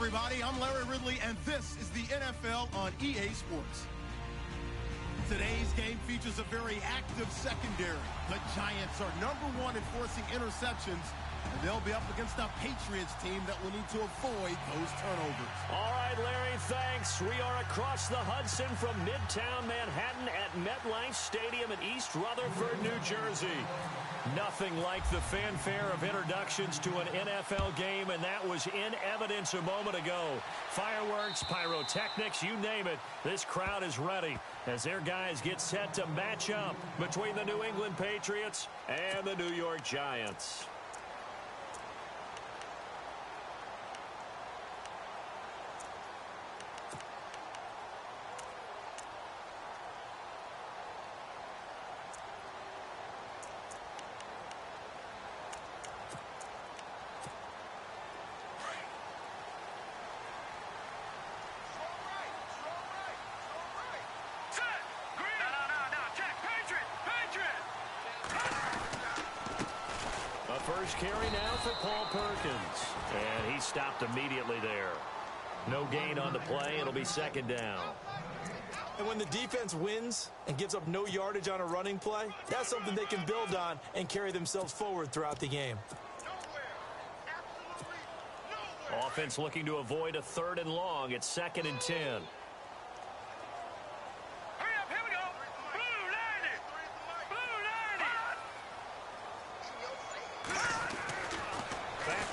everybody. I'm Larry Ridley, and this is the NFL on EA Sports. Today's game features a very active secondary. The Giants are #1 in forcing interceptions, and they'll be up against a Patriots team that will need to avoid those turnovers. All right, Larry, thanks. We are across the Hudson from Midtown Manhattan at MetLife Stadium in East Rutherford, New Jersey. Nothing like the fanfare of introductions to an NFL game, and that was in evidence a moment ago. Fireworks, pyrotechnics, you name it. This crowd is ready as their guys get set to match up between the New England Patriots and the New York Giants. First carry now for Paul Perkins. And he stopped immediately there. No gain on the play. It'll be second down. And when the defense wins and gives up no yardage on a running play, that's something they can build on and carry themselves forward throughout the game. Offense looking to avoid a 3rd and long. It's 2nd and 10.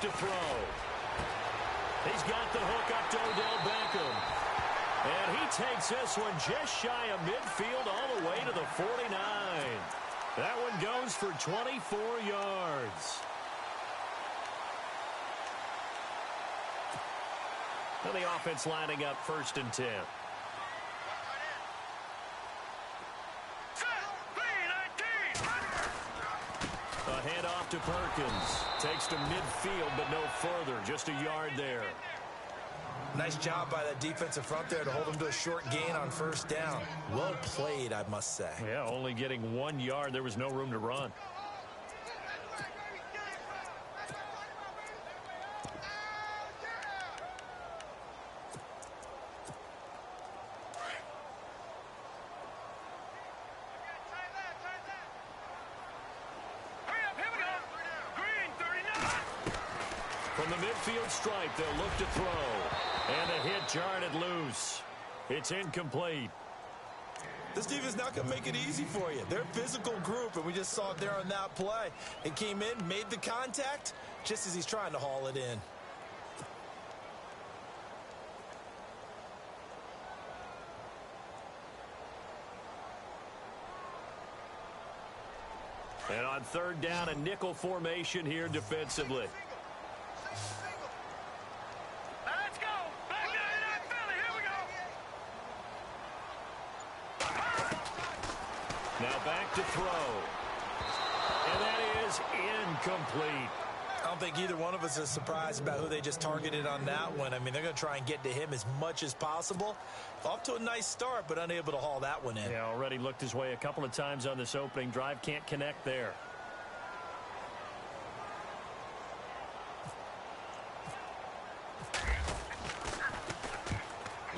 To throw. He's got the hook up to Odell Beckham. And he takes this one just shy of midfield all the way to the 49. That one goes for 24 yards. And the offense lining up 1st and 10. A handoff to Perkins. Takes to midfield, but no further. Just a yard there. Nice job by that defensive front there to hold him to a short gain on 1st down. Well played, I must say. Yeah, only getting 1 yard. There was no room to run. From the midfield stripe, they'll look to throw. And the hit jarred it loose. It's incomplete. This defense not going to make it easy for you. They're a physical group, and we just saw it there on that play. It came in, made the contact, just as he's trying to haul it in. And on 3rd down, a nickel formation here defensively. Let's go. Back to that Philly. Here we go. Now back to throw. And that is incomplete. I don't think either one of us is surprised about who they just targeted on that one. I mean, they're going to try and get to him as much as possible. Off to a nice start, but unable to haul that one in. Yeah, already looked his way a couple of times on this opening drive. Can't connect there.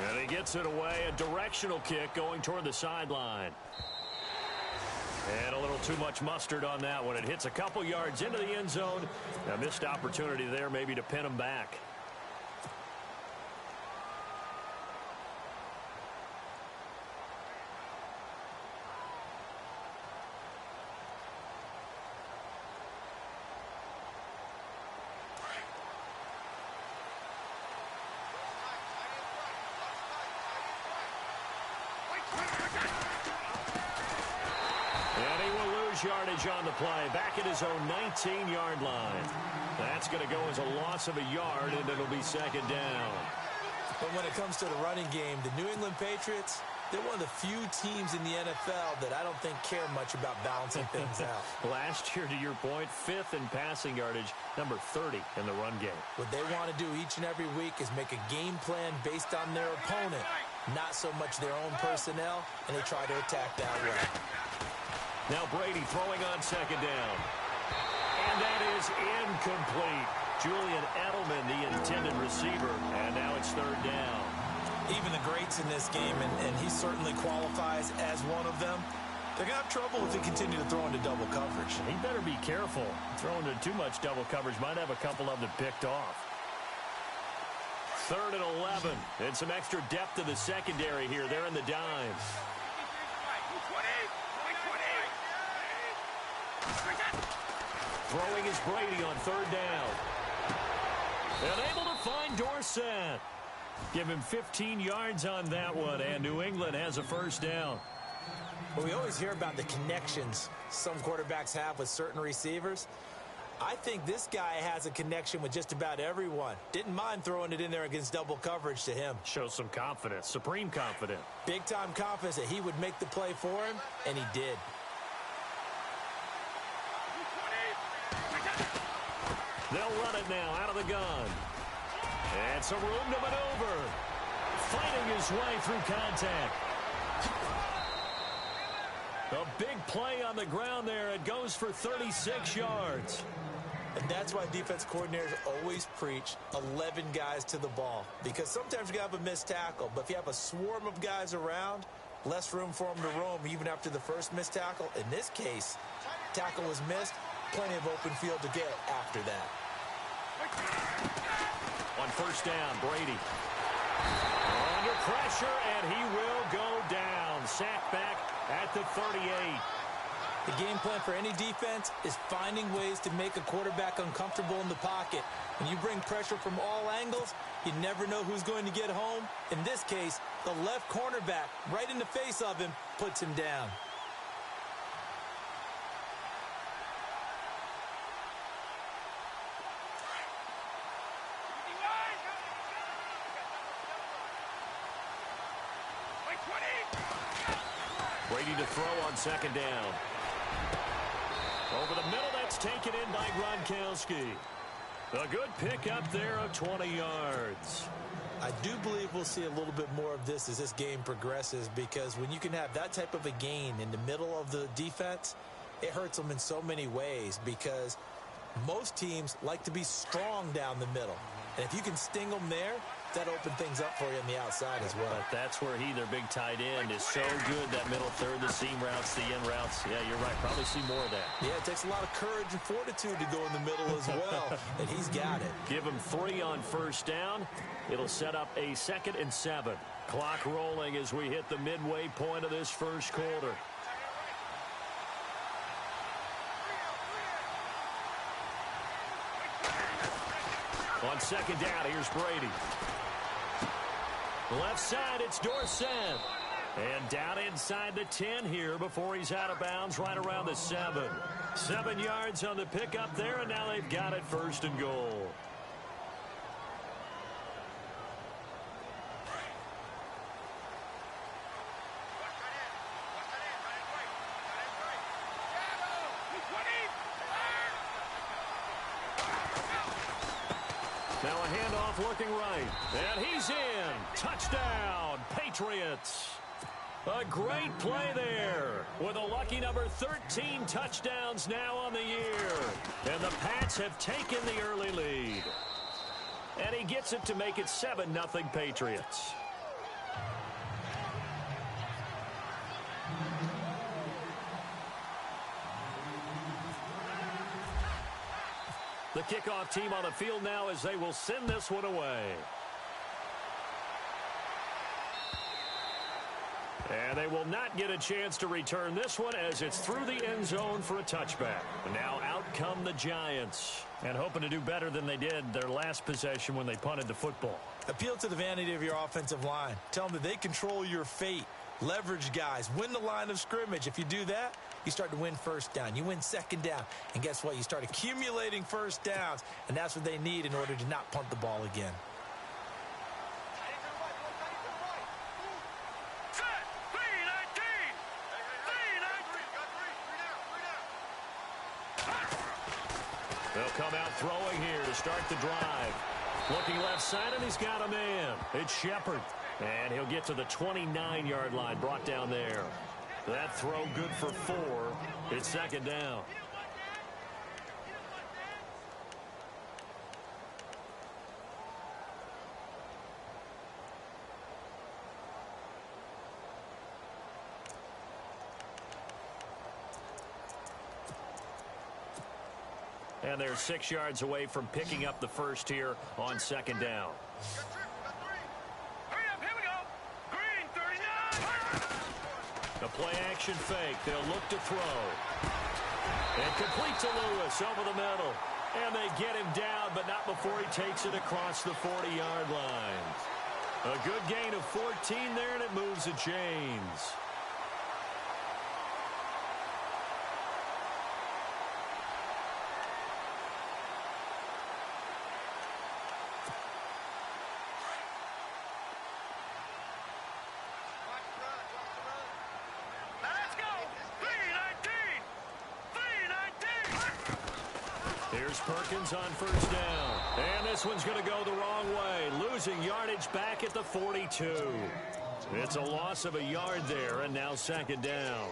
And he gets it away. A directional kick going toward the sideline. And a little too much mustard on that one. It hits a couple yards into the end zone. A missed opportunity there maybe to pin him back. Yardage on the play, back at his own 19-yard line. That's going to go as a loss of a yard, and it'll be 2nd down. But when it comes to the running game, the New England Patriots, they're one of the few teams in the NFL that I don't think care much about balancing things out. Last year, to your point, 5th in passing yardage, number 30 in the run game. What they want to do each and every week is make a game plan based on their opponent, not so much their own personnel, and they try to attack that way. Now Brady throwing on 2nd down. And that is incomplete. Julian Edelman, the intended receiver. And now it's third down. Even the greats in this game, and he certainly qualifies as one of them, they're going to have trouble if they continue to throw into double coverage. He better be careful. Throwing into too much double coverage might have a couple of them picked off. 3rd and 11. And some extra depth to the secondary here. They're in the dime. Throwing is Brady on 3rd down. And able to find Dorsett. Give him 15 yards on that one, and New England has a first down. Well, we always hear about the connections some quarterbacks have with certain receivers. I think this guy has a connection with just about everyone. Didn't mind throwing it in there against double coverage to him. Shows some confidence, supreme confidence. Big-time confidence that he would make the play for him, and he did. They'll run it now out of the gun. And some room to maneuver. Fighting his way through contact. A big play on the ground there. It goes for 36 yards. And that's why defense coordinators always preach 11 guys to the ball. Because sometimes you have a missed tackle. But if you have a swarm of guys around, less room for them to roam even after the first missed tackle. In this case, tackle was missed. Plenty of open field to get after that. On first down, Brady. Under pressure, and he will go down. Sacked back at the 38. The game plan for any defense is finding ways to make a quarterback uncomfortable in the pocket. When you bring pressure from all angles, you never know who's going to get home. In this case, the left cornerback, right in the face of him, puts him down. Brady to throw on second down. Over the middle, that's taken in by Gronkowski. A good pick up there of 20 yards. I do believe we'll see a little bit more of this as this game progresses, because when you can have that type of a gain in the middle of the defense, it hurts them in so many ways, because most teams like to be strong down the middle. And if you can sting them there, that opens things up for you on the outside as well. But that's where their big tight end, is so good. That middle third, the seam routes, the in routes. Yeah, you're right. Probably see more of that. Yeah, it takes a lot of courage and fortitude to go in the middle as well. And he's got it. Give him 3 on first down. It'll set up a 2nd and 7. Clock rolling as we hit the midway point of this first quarter. On second down, here's Brady. Left side, it's Dorsett. And down inside the 10 here before he's out of bounds, right around the 7. 7 yards on the pickup there, and now they've got it 1st and goal. Now a handoff looking right. And he's in. Touchdown, Patriots. A great play there with a lucky number 13 touchdowns now on the year. And the Pats have taken the early lead. And he gets it to make it 7-0 Patriots. The kickoff team on the field now as they will send this one away. And they will not get a chance to return this one as it's through the end zone for a touchback. Now out come the Giants, and hoping to do better than they did their last possession when they punted the football. Appeal to the vanity of your offensive line. Tell them that they control your fate. Leverage guys. Win the line of scrimmage. If you do that, you start to win first down. You win second down. And guess what? You start accumulating first downs. And that's what they need in order to not punt the ball again. They'll come out throwing here to start the drive. Looking left side, and he's got a man. It's Shepard. And he'll get to the 29-yard line, brought down there. That throw good for 4. It's second down. And they're 6 yards away from picking up the first here on second down. Hurry up, here we go. Green, 39. A play-action fake. They'll look to throw. And complete to Lewis over the middle. And they get him down, but not before he takes it across the 40-yard line. A good gain of 14 there, and it moves the chains. Let's go. 319. 319. Here's Perkins on first down. And this one's going to go the wrong way. Losing yardage back at the 42. It's a loss of a yard there, and now second down.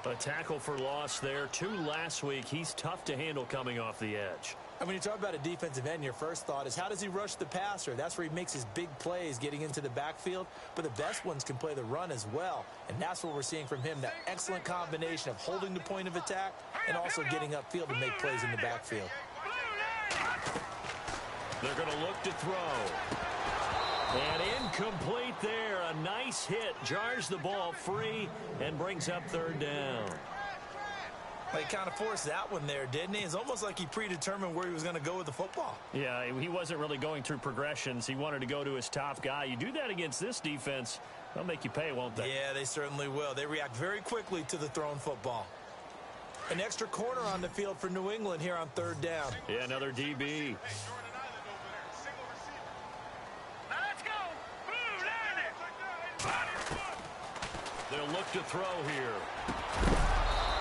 A tackle for loss there. 2 last week. He's tough to handle coming off the edge. And when you talk about a defensive end, your first thought is, how does he rush the passer? That's where he makes his big plays getting into the backfield. But the best ones can play the run as well. And that's what we're seeing from him, that excellent combination of holding the point of attack and also getting upfield to make plays in the backfield. They're going to look to throw. And incomplete there. A nice hit. Jars the ball free and brings up third down. Well, he kind of forced that one there, didn't he? It's almost like he predetermined where he was going to go with the football. Yeah, he wasn't really going through progressions. He wanted to go to his top guy. You do that against this defense, they'll make you pay, won't they? Yeah, they certainly will. They react very quickly to the thrown football. An extra corner on the field for New England here on third down. Yeah, another DB. Let's go. Blue, land it. They'll look to throw here.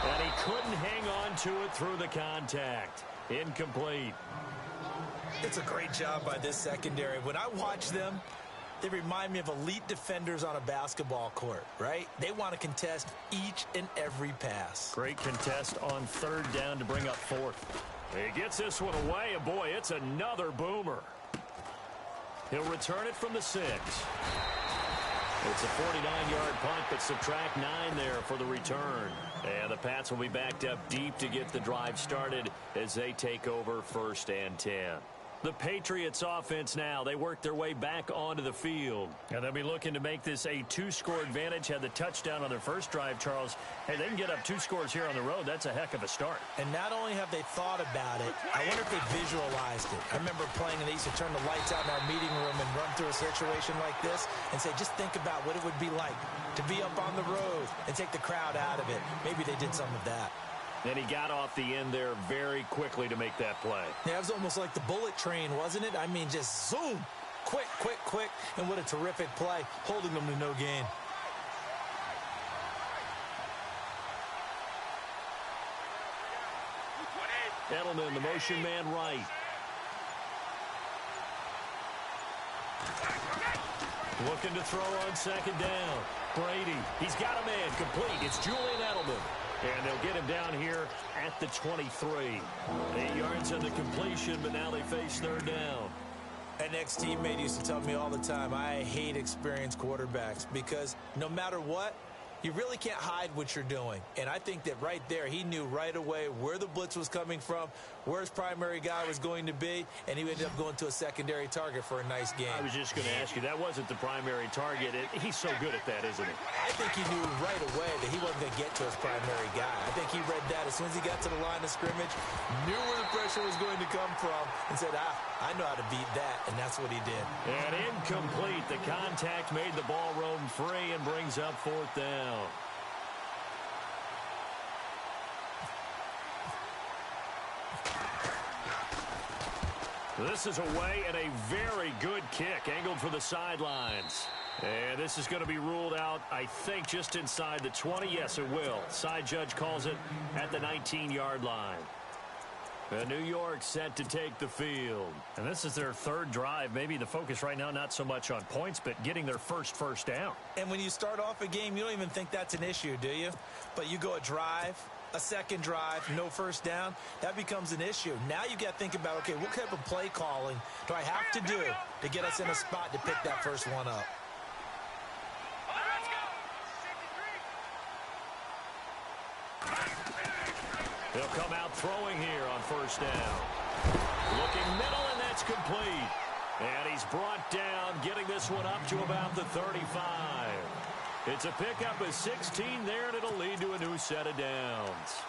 And he couldn't hang on to it through the contact. Incomplete. It's a great job by this secondary. When I watch them, they remind me of elite defenders on a basketball court, right? They want to contest each and every pass. Great contest on third down to bring up fourth. He gets this one away, and boy, it's another boomer. He'll return it from the 6. It's a 49-yard punt, but subtract 9 there for the return. And the Pats will be backed up deep to get the drive started as they take over 1st and 10. The Patriots offense now, they work their way back onto the field. And they'll be looking to make this a 2-score advantage. Had the touchdown on their first drive, Charles. Hey, they can get up 2 scores here on the road. That's a heck of a start. And not only have they thought about it, I wonder if they visualized it. I remember playing and they used to turn the lights out in our meeting room and run through a situation like this and say, just think about what it would be like to be up on the road and take the crowd out of it. Maybe they did some of that. And he got off the end there very quickly to make that play. Yeah, it was almost like the bullet train, wasn't it? I mean, just zoom. Quick, quick, quick. And what a terrific play, holding them to no gain. Edelman, the motion man right. Looking to throw on second down. Brady, he's got a man complete. It's Julian Edelman. And they'll get him down here at the 23. 8 yards on the completion, but now they face third down. An ex-teammate used to tell me all the time, I hate experienced quarterbacks because no matter what, you really can't hide what you're doing. And I think that right there, he knew right away where the blitz was coming from, where his primary guy was going to be, and he ended up going to a secondary target for a nice game. I was just going to ask you, that wasn't the primary target. He's so good at that, isn't he? I think he knew right away that he wasn't going to get to his primary guy. I think he read that as soon as he got to the line of scrimmage, knew where the pressure was going to come from, and said, I know how to beat that, and that's what he did. And incomplete. The contact made the ball roam free and brings up fourth down. This is away and a very good kick angled for the sidelines. And this is going to be ruled out, I think, just inside the 20. Yes, it will. Side judge calls it at the 19-yard line. New York set to take the field. And this is their third drive. Maybe the focus right now not so much on points, but getting their first down. And when you start off a game, you don't even think that's an issue, do you? But you go a drive, a second drive, no first down, that becomes an issue. Now you got to think about, okay, what type of play calling do I have to do to get us in a spot to pick that first one up? They'll come out throwing here on first down. Looking middle, and that's complete. And he's brought down, getting this one up to about the 35. It's a pickup of 16 there, and it'll lead to a new set of downs.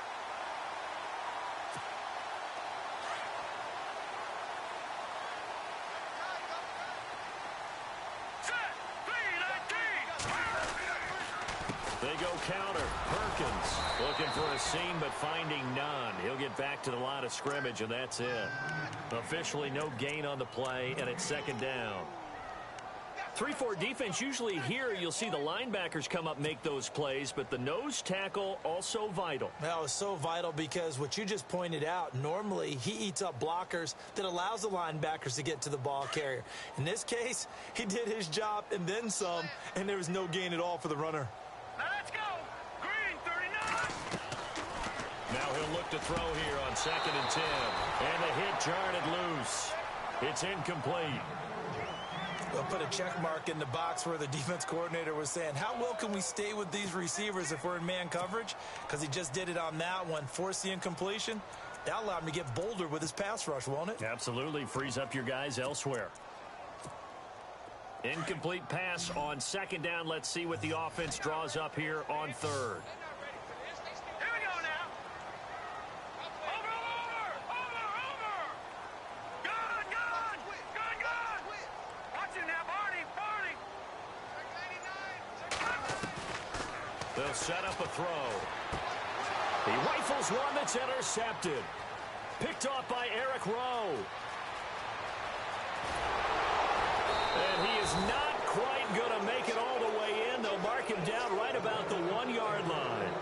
They go counter. Perkins looking for a seam but finding none. He'll get back to the line of scrimmage, and that's it. Officially no gain on the play, and it's second down. 3-4 defense, usually here you'll see the linebackers come up, make those plays, but the nose tackle also vital. That was so vital because what you just pointed out, normally he eats up blockers that allows the linebackers to get to the ball carrier. In this case, he did his job and then some, and there was no gain at all for the runner. Let's go. Green 39. Now he'll look to throw here on 2nd and 10. And the hit jarred it loose. It's incomplete. They'll put a check mark in the box where the defense coordinator was saying, how well can we stay with these receivers if we're in man coverage? Because he just did it on that one, forced the incompletion. That allowed him to get bolder with his pass rush, won't it? Absolutely. Frees up your guys elsewhere. Incomplete pass on 2nd down. Let's see what the offense draws up here on 3rd. Here we go now. Over. Good. Watch it now, Barney. They'll set up a throw. He rifles one that's intercepted. Picked off by Eric Rowe. And he is not quite going to make it all the way in. They'll mark him down right about the 1-yard line.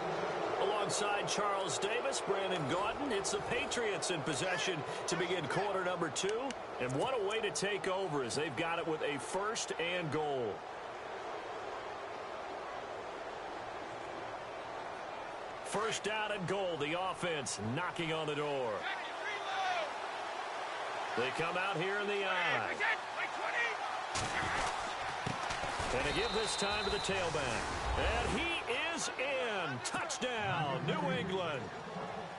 Alongside Charles Davis, Brandon Gaudin, it's the Patriots in possession to begin quarter number 2. And what a way to take over as they've got it with a 1st and goal. First down and goal, the offense knocking on the door. They come out here in the eye. And they give this time to the tailback. And he is in. Touchdown, New England.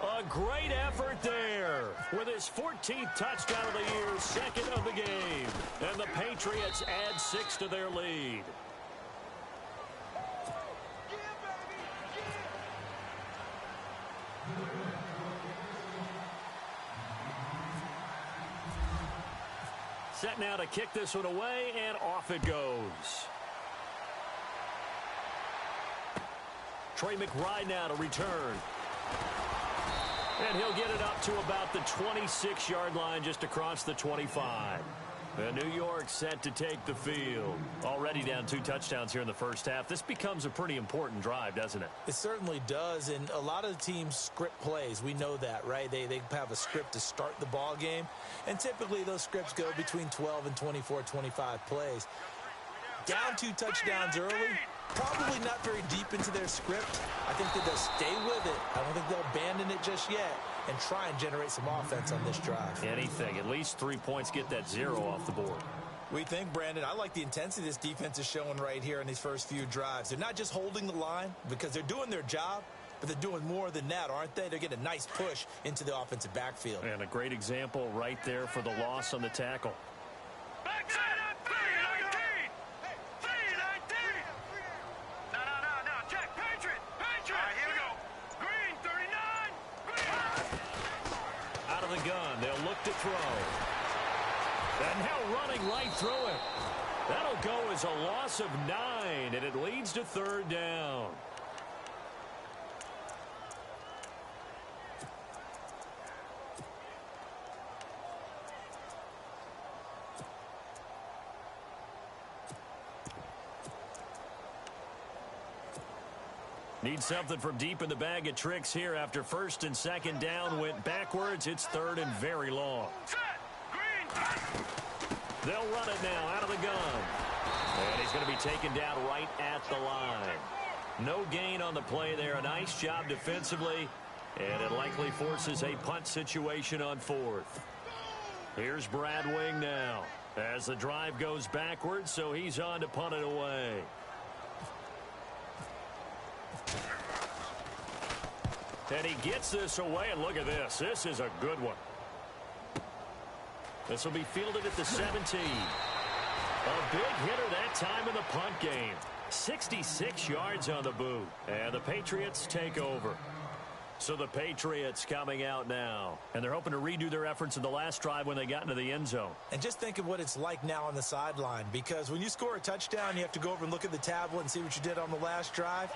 A great effort there with his 14th touchdown of the year, 2nd of the game. And the Patriots add 6 to their lead. Set now to kick this one away, and off it goes. Trey McBride now to return. And he'll get it up to about the 26-yard line, just across the 25. And New York set to take the field. Already down 2 touchdowns here in the first half. This becomes a pretty important drive, doesn't it? It certainly does, and a lot of the teams script plays. We know that, right? They have a script to start the ball game, and typically those scripts go between 12 and 24, 25 plays. Down 2 touchdowns early, probably not very deep into their script. I think that they'll stay with it. I don't think they'll abandon it just yet and try and generate some offense on this drive. Anything. At least 3 points, get that 0 off the board. We think, Brandon, I like the intensity this defense is showing right here in these first few drives. They're not just holding the line because they're doing their job, but they're doing more than that, aren't they? They're getting a nice push into the offensive backfield. And a great example right there for the loss on the tackle. Back to it. 319. 319. No. Check. Patriot. All right, here we go. Green 39. Green. Out of the gun. They'll look to throw. And now running right through it. That'll go as a loss of 9, and it leads to 3rd down. Need something from deep in the bag of tricks here after 1st and 2nd down went backwards. It's 3rd and very long. Set. Green. They'll run it now out of the gun. And he's going to be taken down right at the line. No gain on the play there. A nice job defensively. And it likely forces a punt situation on 4th. Here's Brad Wing now as the drive goes backwards, so he's on to punt it away. And he gets this away, and look at this. This is a good one. This will be fielded at the 17. A big hitter that time in the punt game. 66 yards on the boot. And the Patriots take over. So the Patriots coming out now. And they're hoping to redo their efforts in the last drive when they got into the end zone. And just think of what it's like now on the sideline. Because when you score a touchdown, you have to go over and look at the tablet and see what you did on the last drive.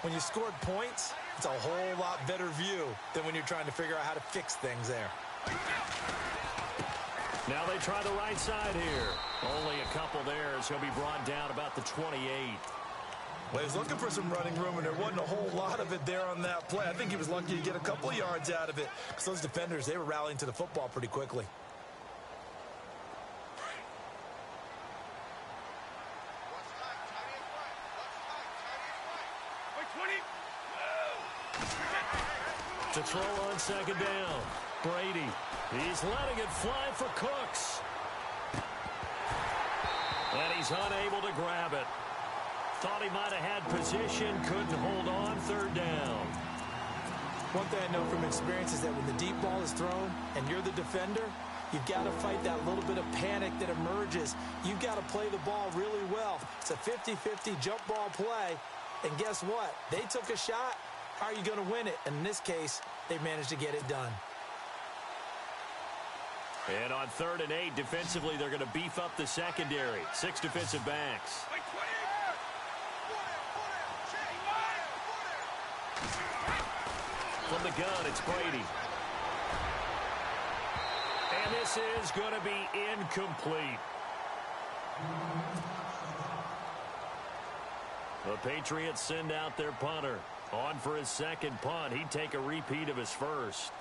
When you scored points, it's a whole lot better view than when you're trying to figure out how to fix things there. Now they try the right side here. Only a couple there, so he'll be brought down about the 28. Well, he was looking for some running room, and there wasn't a whole lot of it there on that play. I think he was lucky to get a couple of yards out of it because those defenders, they were rallying to the football pretty quickly. To throw on second down. Brady. He's letting it fly for Cooks. And he's unable to grab it. Thought he might have had position, couldn't hold on, third down. One thing I know from experience is that when the deep ball is thrown and you're the defender, you've got to fight that little bit of panic that emerges. You've got to play the ball really well. It's a 50-50 jump ball play. And guess what? They took a shot. How are you going to win it? And in this case, they managed to get it done. And on 3rd and 8, defensively, they're going to beef up the secondary. 6 defensive backs. From the gun, it's Brady. And this is going to be incomplete. The Patriots send out their punter. On for his second punt. He'd take a repeat of his first.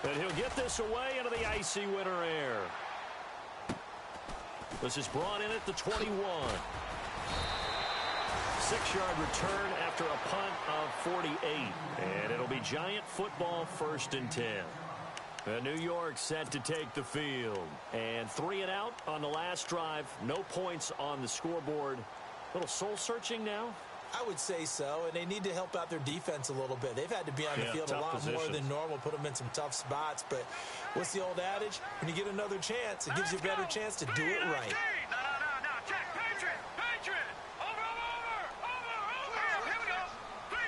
And he'll get this away into the icy winter air. This is brought in at the 21. 6-yard return after a punt of 48. And it'll be Giant football, 1st and 10. New York set to take the field. And 3 and out on the last drive. No points on the scoreboard. A little soul-searching now? I would say so, and they need to help out their defense a little bit. They've had to be on the field a lot more than normal, put them in some tough spots. But what's the old adage? When you get another chance, it gives you a better chance to do it right. No, check. Patriot. Over. Here we go. 3-19.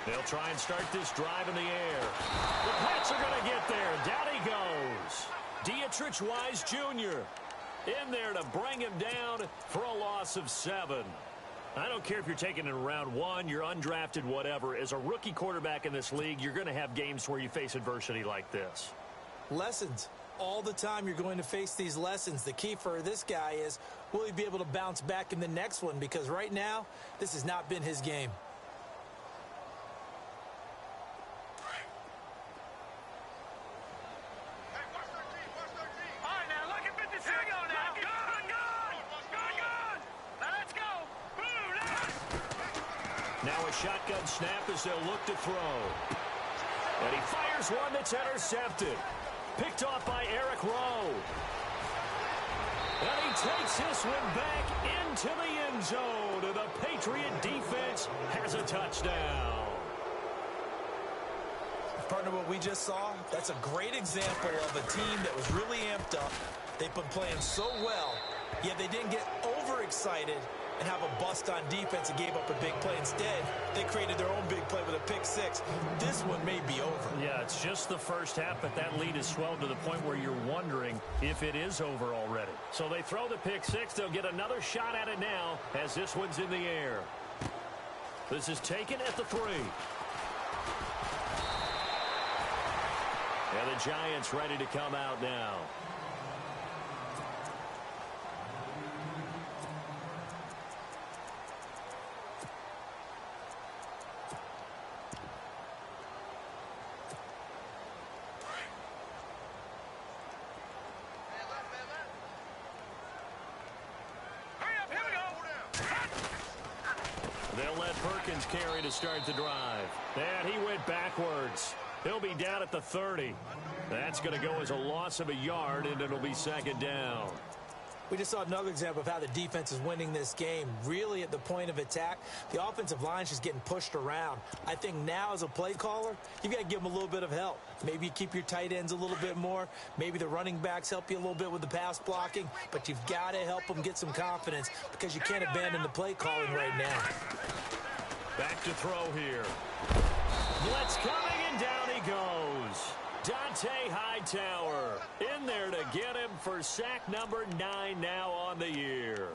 They'll try and start this drive in the air. The Pats are going to get there. Down he goes. Dietrich Wise Jr. in there to bring him down for a loss of 7. I don't care if you're taking it in round 1, you're undrafted, whatever. As a rookie quarterback in this league, you're going to have games where you face adversity like this. Lessons. All the time you're going to face these lessons. The key for this guy is, will he be able to bounce back in the next one? Because right now, this has not been his game. Now a shotgun snap as they'll look to throw. And he fires one that's intercepted. Picked off by Eric Rowe. And he takes this one back into the end zone. And the Patriot defense has a touchdown. Partner, what we just saw, that's a great example of a team that was really amped up. They've been playing so well, yet they didn't get overexcited and have a bust on defense and gave up a big play. Instead, they created their own big play with a pick 6. This one may be over. Yeah, it's just the first half, but that lead has swelled to the point where you're wondering if it is over already. So they throw the pick 6. They'll get another shot at it now as this one's in the air. This is taken at the 3. And the Giants ready to come out now. They'll let Perkins carry to start the drive. And he went backwards. He'll be down at the 30. That's going to go as a loss of a yard, and it'll be 2nd down. We just saw another example of how the defense is winning this game. Really at the point of attack, the offensive line is just getting pushed around. I think now as a play caller, you've got to give them a little bit of help. Maybe you keep your tight ends a little bit more. Maybe the running backs help you a little bit with the pass blocking. But you've got to help them get some confidence because you can't abandon the play calling right now. Back to throw here. Blitz coming, and down he goes. Dante Hightower in there to get him for sack number 9 now on the year.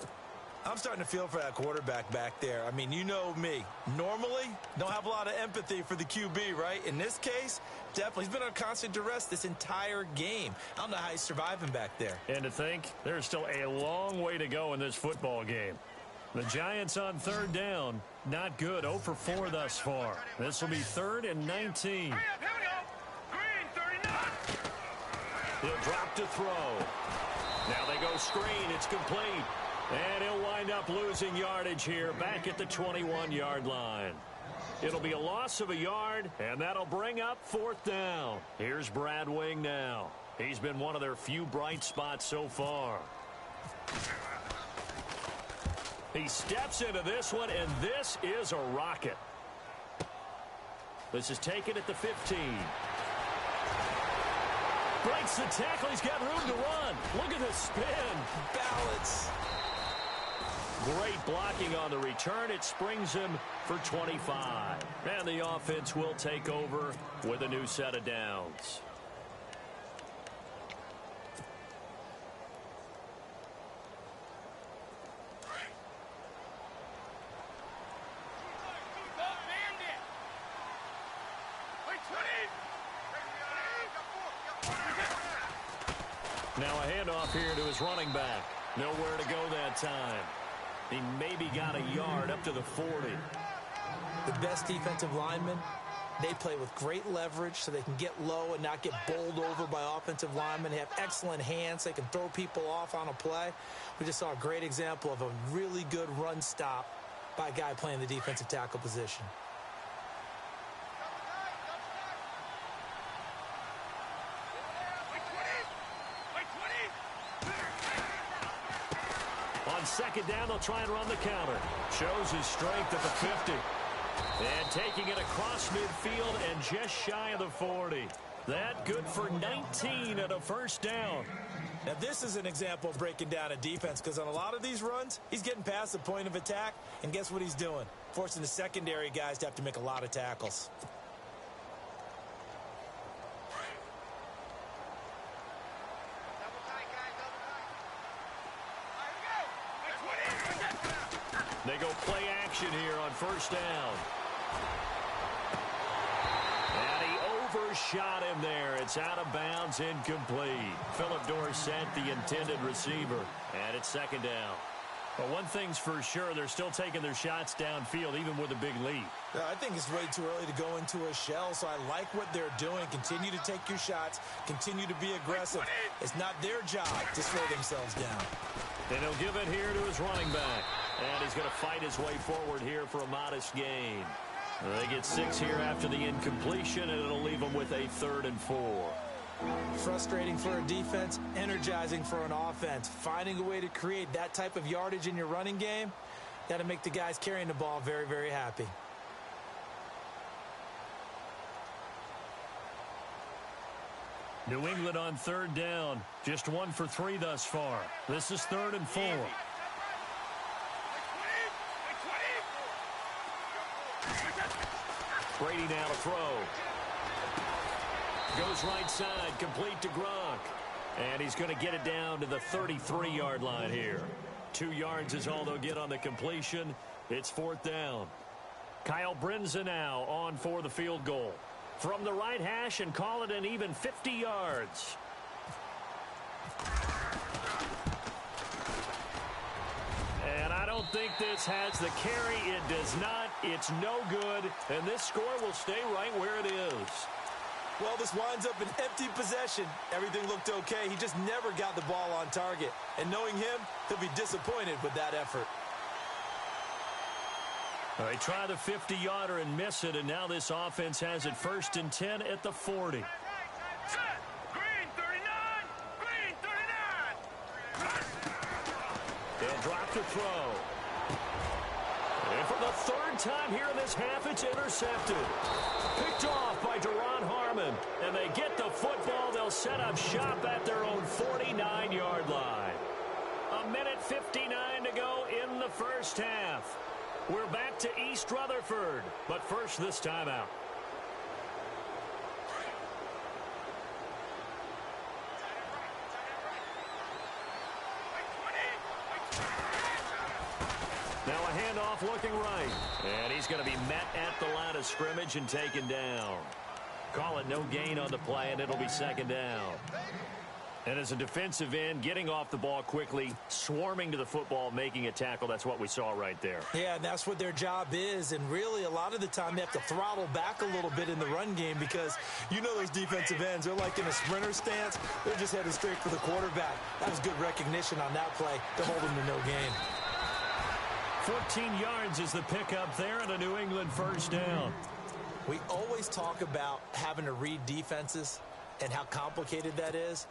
I'm starting to feel for that quarterback back there. I mean, you know me. Normally, don't have a lot of empathy for the QB, right? In this case, definitely. He's been on constant duress this entire game. I don't know how he's surviving back there. And to think, there's still a long way to go in this football game. The Giants on third down. Not good. 0 for 4 thus far. This will be 3rd and 19. He'll drop to throw. Now they go screen. It's complete. And he'll wind up losing yardage here back at the 21-yard line. It'll be a loss of a yard, and that'll bring up 4th down. Here's Brad Wing now. He's been one of their few bright spots so far. He steps into this one, and this is a rocket. This is taken at the 15. Breaks the tackle. He's got room to run. Look at the spin. Balance. Great blocking on the return. It springs him for 25. And the offense will take over with a new set of downs. Now a handoff here to his running back. Nowhere to go that time. He maybe got a yard up to the 40. The best defensive linemen, they play with great leverage so they can get low and not get bowled over by offensive linemen. They have excellent hands. They can throw people off on a play. We just saw a great example of a really good run stop by a guy playing the defensive tackle position. On second down, they'll try and run the counter. Shows his strength at the 50. And taking it across midfield and just shy of the 40. That good for 19 at a 1st down. Now, this is an example of breaking down a defense because on a lot of these runs, he's getting past the point of attack, and guess what he's doing? Forcing the secondary guys to have to make a lot of tackles. They go play action here on 1st down. And he overshot him there. It's out of bounds, incomplete. Philip Dorsett, the intended receiver. And it's 2nd down. But one thing's for sure, they're still taking their shots downfield, even with a big lead. I think it's way too early to go into a shell, so I like what they're doing. Continue to take your shots. Continue to be aggressive. It's not their job to slow themselves down. And he'll give it here to his running back. And he's going to fight his way forward here for a modest gain. They get 6 here after the incompletion, and it'll leave them with a 3rd and 4. Frustrating for a defense, energizing for an offense. Finding a way to create that type of yardage in your running game, got to make the guys carrying the ball very, very happy. New England on 3rd down. Just 1 for 3 thus far. This is 3rd and 4. Brady now to throw. Goes right side, complete to Gronk. And he's going to get it down to the 33-yard line here. 2 yards is all they'll get on the completion. It's 4th down. Kyle Brinza now on for the field goal. From the right hash and call it an even 50 yards. And I don't think this has the carry. It does not. It's no good. And this score will stay right where it is. Well, this winds up an empty possession. Everything looked okay. He just never got the ball on target. And knowing him, he'll be disappointed with that effort. They try the 50-yarder and miss it, and now this offense has it 1st and 10 at the 40. Green 39! Green 39! drop to throw. And for the third time here in this half, it's intercepted. Picked off by Duron Harmon. And they get the football. They'll set up shop at their own 49-yard line. 1:59 to go in the first half. We're back to East Rutherford. But first, this timeout. Now a handoff looking right. And he's going to be met at the line of scrimmage and taken down. Call it no gain on the play, and it'll be second down. And as a defensive end, getting off the ball quickly, swarming to the football, making a tackle, that's what we saw right there. Yeah, and that's what their job is. And really, a lot of the time, they have to throttle back a little bit in the run game because you know those defensive ends, they're like in a sprinter stance. They're just headed straight for the quarterback. That was good recognition on that play to hold them to no gain. 14 yards is the pickup there and a New England first down. We always talk about having to read defenses and how complicated that is.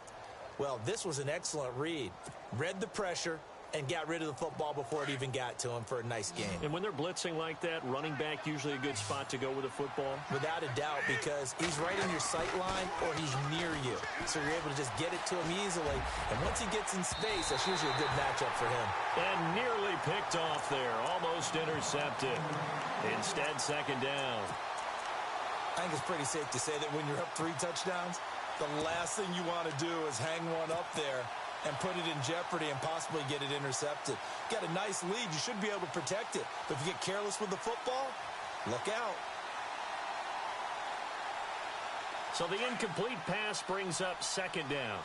Well, this was an excellent read. Read the pressure and got rid of the football before it even got to him for a nice game. And when they're blitzing like that, running back usually a good spot to go with the football? Without a doubt, because he's right in your sight line or he's near you. So you're able to just get it to him easily. And once he gets in space, that's usually a good matchup for him. And nearly picked off there. Almost intercepted. Instead, second down. I think it's pretty safe to say that when you're up 3 touchdowns, the last thing you want to do is hang one up there and put it in jeopardy and possibly get it intercepted. Got a nice lead. You should be able to protect it. But if you get careless with the football, look out. So the incomplete pass brings up second down.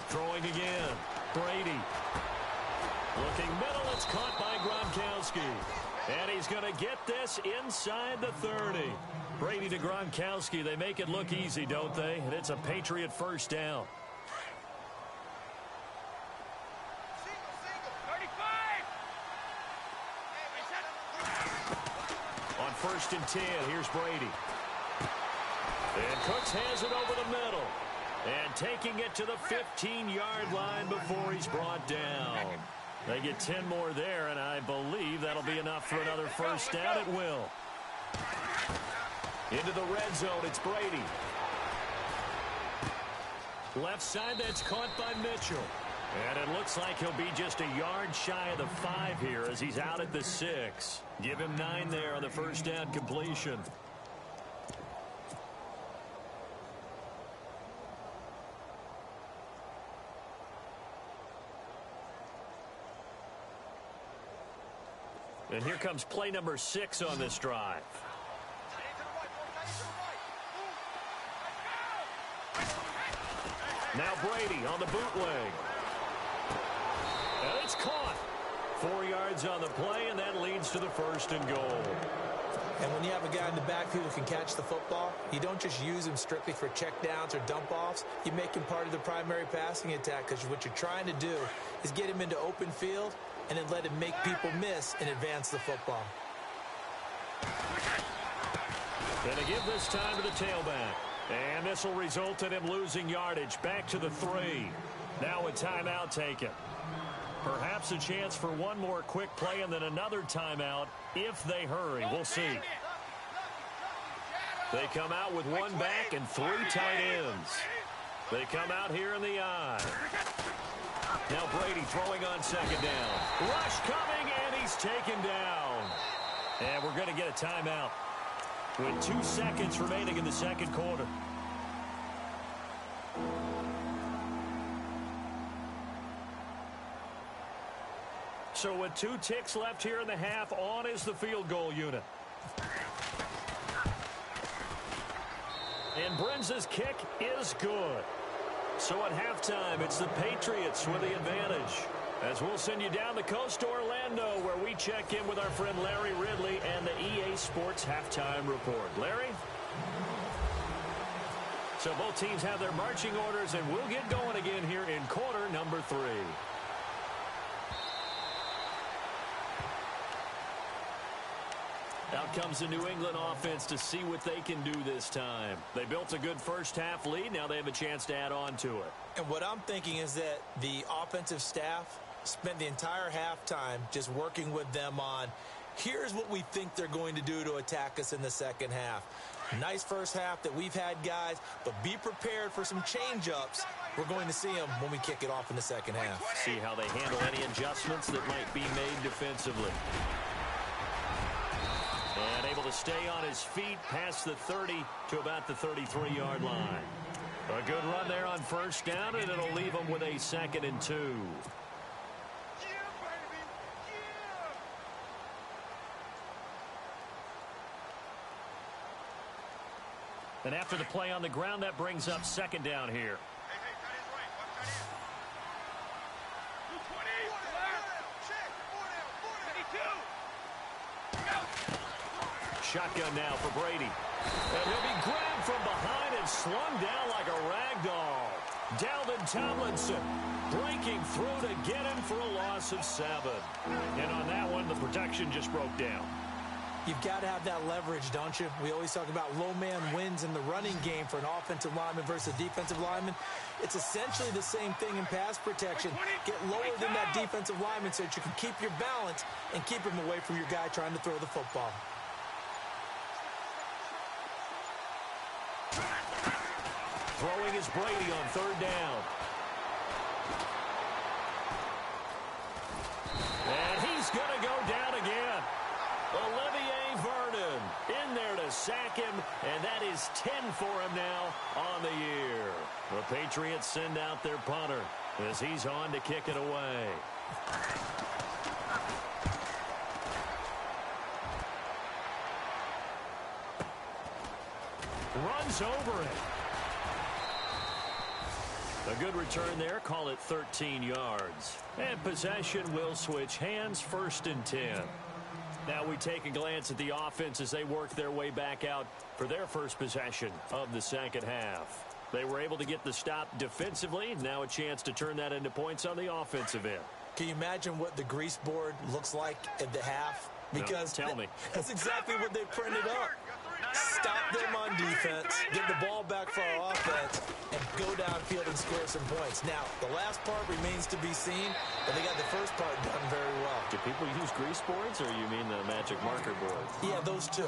Throwing again. Brady. Looking middle. It's caught by Gronkowski. And he's going to get this inside the 30. Brady to Gronkowski. They make it look easy, don't they? And it's a Patriot first down. 35. On 1st and 10, here's Brady. And Cooks has it over the middle. And taking it to the 15-yard line before he's brought down. They get 10 more there, and I believe that'll be enough for another first down. It will. Into the red zone, it's Brady. Left side, that's caught by Mitchell. And it looks like he'll be just a yard shy of the 5 here as he's out at the 6. Give him 9 there on the first down completion. And here comes play number 6 on this drive. Now Brady on the bootleg. And it's caught. 4 yards on the play, and that leads to the 1st and goal. And when you have a guy in the backfield who can catch the football, you don't just use him strictly for checkdowns or dump-offs. You make him part of the primary passing attack because what you're trying to do is get him into open field and then let him make people miss and advance the football. Going to give this time to the tailback. And this will result in him losing yardage back to the 3. Now a timeout taken. Perhaps a chance for one more quick play and then another timeout if they hurry. We'll see. They come out with 1 back and 3 tight ends. They come out here in the I. Now Brady throwing on second down. Rush coming, and he's taken down. And we're going to get a timeout with 2 seconds remaining in the second quarter. So with 2 ticks left here in the half, on is the field goal unit. And Brenza's kick is good. So at halftime, it's the Patriots with the advantage. As we'll send you down the coast to Orlando, where we check in with our friend Larry Ridley and the EA Sports Halftime Report. Larry? So both teams have their marching orders, and we'll get going again here in quarter number 3. Out comes the New England offense to see what they can do this time. They built a good first-half lead. Now they have a chance to add on to it. And what I'm thinking is that the offensive staff spent the entire halftime just working with them on, here's what we think they're going to do to attack us in the second half. Nice first half that we've had, guys, but be prepared for some change-ups. We're going to see them when we kick it off in the second half. See how they handle any adjustments that might be made defensively. And able to stay on his feet past the 30 to about the 33-yard line. A good run there on first down, and it'll leave him with a 2nd and 2. And after the play on the ground, that brings up 2nd down here. Shotgun now for Brady. And he'll be grabbed from behind and slung down like a rag doll. Dalvin Tomlinson breaking through to get him for a loss of 7. And on that one, the protection just broke down. You've got to have that leverage, don't you? We always talk about low man wins in the running game for an offensive lineman versus a defensive lineman. It's essentially the same thing in pass protection. Get lower than that defensive lineman so that you can keep your balance and keep him away from your guy trying to throw the football. Throwing is Brady on 3rd down. And he's going to go down again. Olivier Vernon in there to sack him, and that is 10 for him now on the year. The Patriots send out their punter as he's on to kick it away. Runs over it. A good return there. Call it 13 yards. And possession will switch hands, 1st and 10. Now we take a glance at the offense as they work their way back out for their first possession of the second half. They were able to get the stop defensively. Now a chance to turn that into points on the offensive end. Can you imagine what the grease board looks like at the half? Because no, tell me. That's exactly what they printed up. Stop them on defense, get the ball back for our offense, and go downfield and score some points. Now, the last part remains to be seen, but they got the first part done very well. Do people use grease boards, or you mean the magic marker board? Yeah, those two.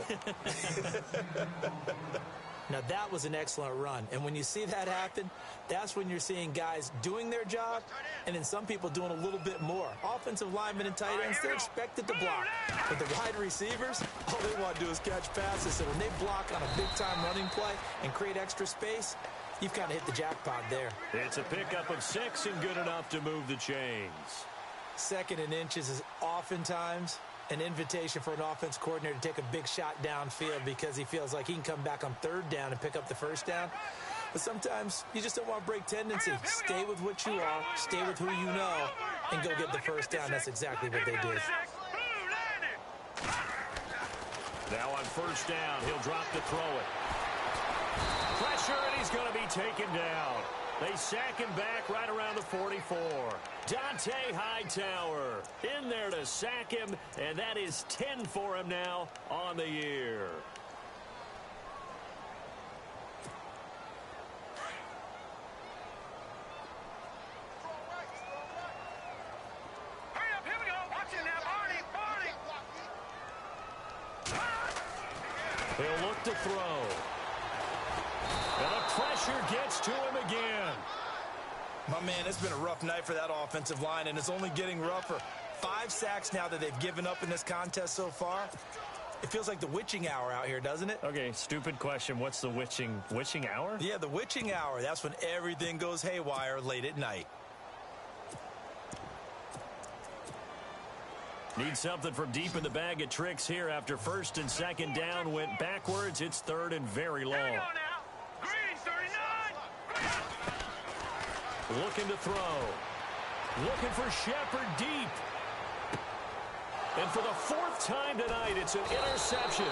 Now, that was an excellent run. And when you see that happen, that's when you're seeing guys doing their job and then some people doing a little bit more. Offensive linemen and tight ends, they're expected to block. But the wide receivers, all they want to do is catch passes. So when they block on a big-time running play and create extra space, you've kind of hit the jackpot there. It's a pickup of 6 and good enough to move the chains. 2nd and inches is oftentimes an invitation for an offense coordinator to take a big shot downfield because he feels like he can come back on 3rd down and pick up the 1st down. But sometimes you just don't want to break tendency. Stay with what you are, stay with who you know, and go get the 1st down. That's exactly what they did. Now on 1st down, he'll drop to throw it. Pressure, and he's going to be taken down. They sack him back right around the 44. Dante Hightower in there to sack him, and that is 10 for him now on the year. Hurry up, here we go. Watch it now, Barney. He'll look to throw. And the pressure gets to him again. My man, it's been a rough night for that offensive line, and it's only getting rougher. 5 sacks now that they've given up in this contest so far. It feels like the witching hour out here, doesn't it? Okay, stupid question. What's the witching hour? Yeah, the witching hour. That's when everything goes haywire late at night. Need something from deep in the bag of tricks here after 1st and 2nd down went backwards. It's 3rd and very long. Here we go now. Green, 39. Looking to throw. Looking for Shepard deep. And for the 4th time tonight, it's an interception.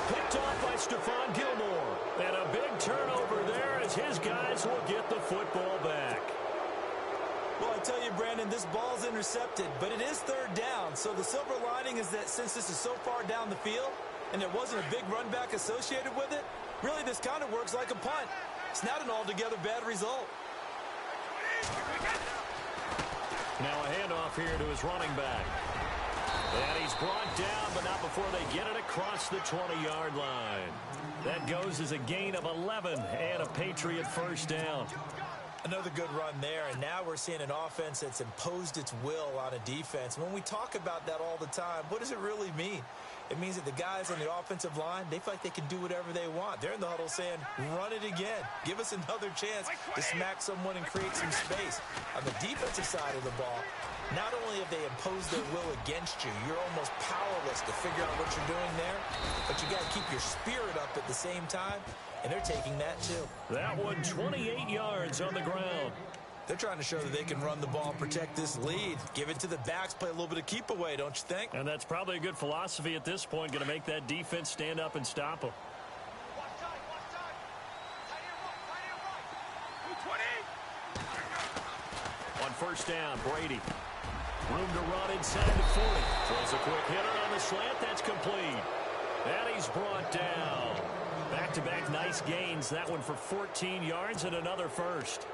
Picked off by Stephon Gilmore. And a big turnover there as his guys will get the football back. Well, I tell you, Brandon, this ball's intercepted, but it is third down. So the silver lining is that since this is so far down the field and there wasn't a big run back associated with it, really this kind of works like a punt. It's not an altogether bad result. Now a handoff here to his running back. And he's brought down, but not before they get it across the 20-yard line. That goes as a gain of 11 and a Patriot first down. Another good run there, and now we're seeing an offense that's imposed its will on a defense. When we talk about that all the time, what does it really mean? It means that the guys on the offensive line, they feel like they can do whatever they want. They're in the huddle saying, run it again. Give us another chance to smack someone and create some space. On the defensive side of the ball, not only have they imposed their will against you, you're almost powerless to figure out what you're doing there, but you got to keep your spirit up at the same time, and they're taking that too. That one 28 yards on the ground. They're trying to show that they can run the ball, protect this lead. Give it to the backs, play a little bit of keep away, don't you think? And that's probably a good philosophy at this point, going to make that defense stand up and stop them. On first down, Brady. Room to run inside the 40. Throws a quick hitter on the slant. That's complete. And he's brought down. Back-to-back nice gains. That one for 14 yards and another first.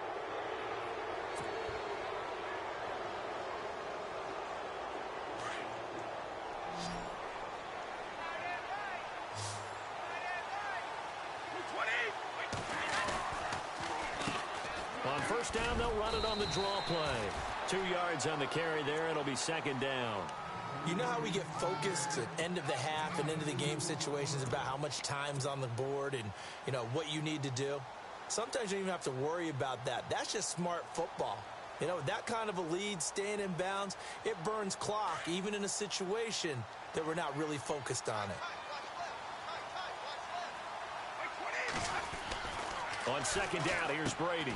On first down, they'll run it on the draw play. 2 yards on the carry there. It'll be second down. You know how we get focused at end of the half and into the game situations about how much time's on the board and, you know, what you need to do? Sometimes you don't even have to worry about that. That's just smart football. You know, that kind of a lead, staying in bounds, it burns clock, even in a situation that we're not really focused on it. On second down, here's Brady.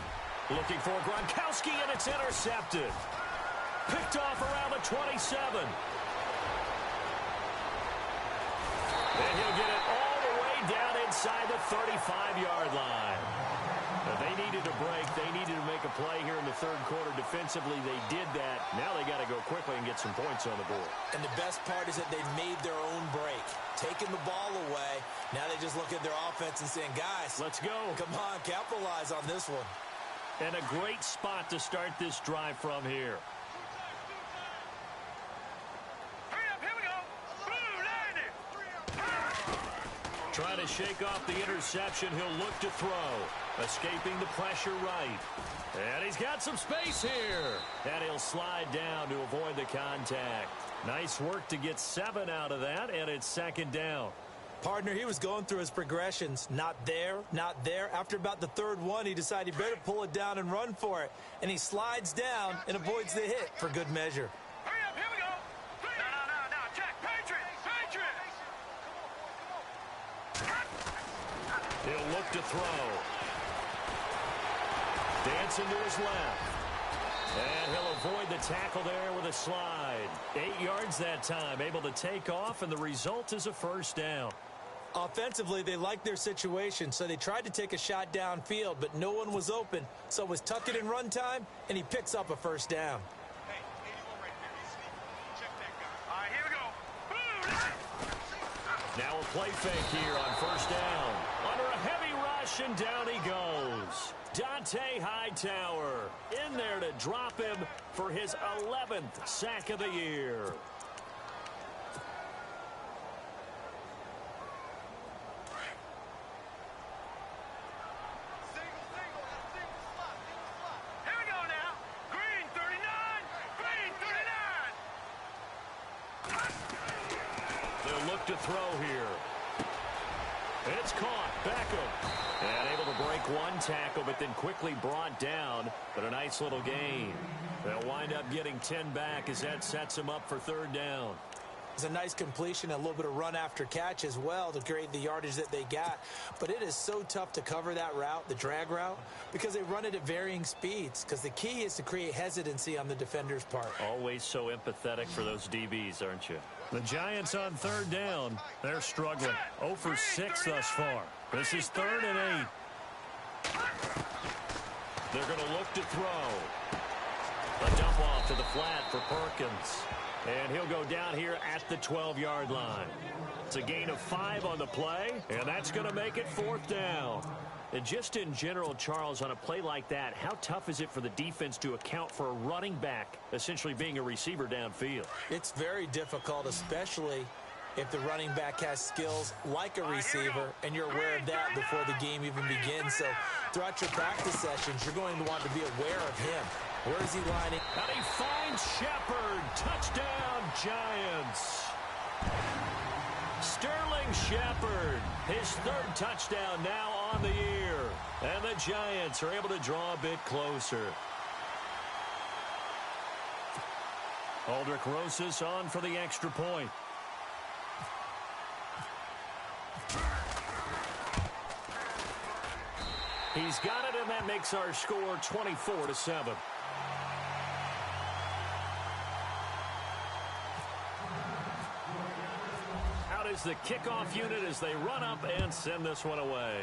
Looking for Gronkowski, and it's intercepted. Picked off around the 27. And he'll get it all the way down inside the 35-yard line. Now, they needed a break. They needed to make a play here in the third quarter. Defensively, they did that. Now they got to go quickly and get some points on the board. And the best part is that they made their own break. Taking the ball away. Now they just look at their offense and saying, guys, let's go. Come on, capitalize on this one. And a great spot to start this drive from here. Hurry up, here we go. Boom, landed. Trying to shake off the interception. He'll look to throw. Escaping the pressure right. And he's got some space here. And he'll slide down to avoid the contact. Nice work to get 7 out of that, and it's second down. Partner, he was going through his progressions. Not there, not there. After about the third one, he decided he better pull it down and run for it. And he slides down and avoids the hit for good measure. Hurry up, here we go. No, Jack, Patriot. He'll look to throw. Dancing to his left. And he'll avoid the tackle there with a slide. 8 yards that time, able to take off, and the result is a first down. Offensively, they liked their situation, so they tried to take a shot downfield, but no one was open. So it was tuck it in run time, and he picks up a first down. Hey, 81 right there. He's sneaky. Check that guy. All right, here we go. Boom! Now a play fake here on first down. Under a heavy rush, and down he goes. Dante Hightower in there to drop him for his 11th sack of the year. Here we go now. Green 39. They'll look to throw here. It's caught. Beckham. And able to break one tackle, but then quickly brought down. But a nice little gain. They'll wind up getting 10 back as that sets them up for third down. It's a nice completion, a little bit of run after catch as well to create the yardage that they got. But it is so tough to cover that route, the drag route, because they run it at varying speeds. Because the key is to create hesitancy on the defender's part. Always so empathetic for those DBs, aren't you? The Giants on third down. They're struggling. 0 for 6 thus far. This is 3rd and 8. They're going to look to throw. A dump off to the flat for Perkins. And he'll go down here at the 12-yard line. It's a gain of 5 on the play, and that's going to make it 4th down. And just in general, Charles, on a play like that, how tough is it for the defense to account for a running back essentially being a receiver downfield? It's very difficult, especially if the running back has skills like a receiver, and you're aware of that before the game even begins. So throughout your practice sessions, you're going to want to be aware of him. Where is he lining? And he finds Shepard. Touchdown, Giants. Sterling Shepard, his 3rd touchdown now on the year. And the Giants are able to draw a bit closer. Aldrich Rosas on for the extra point. He's got it, and that makes our score 24-7. Out is the kickoff unit as they run up and send this one away.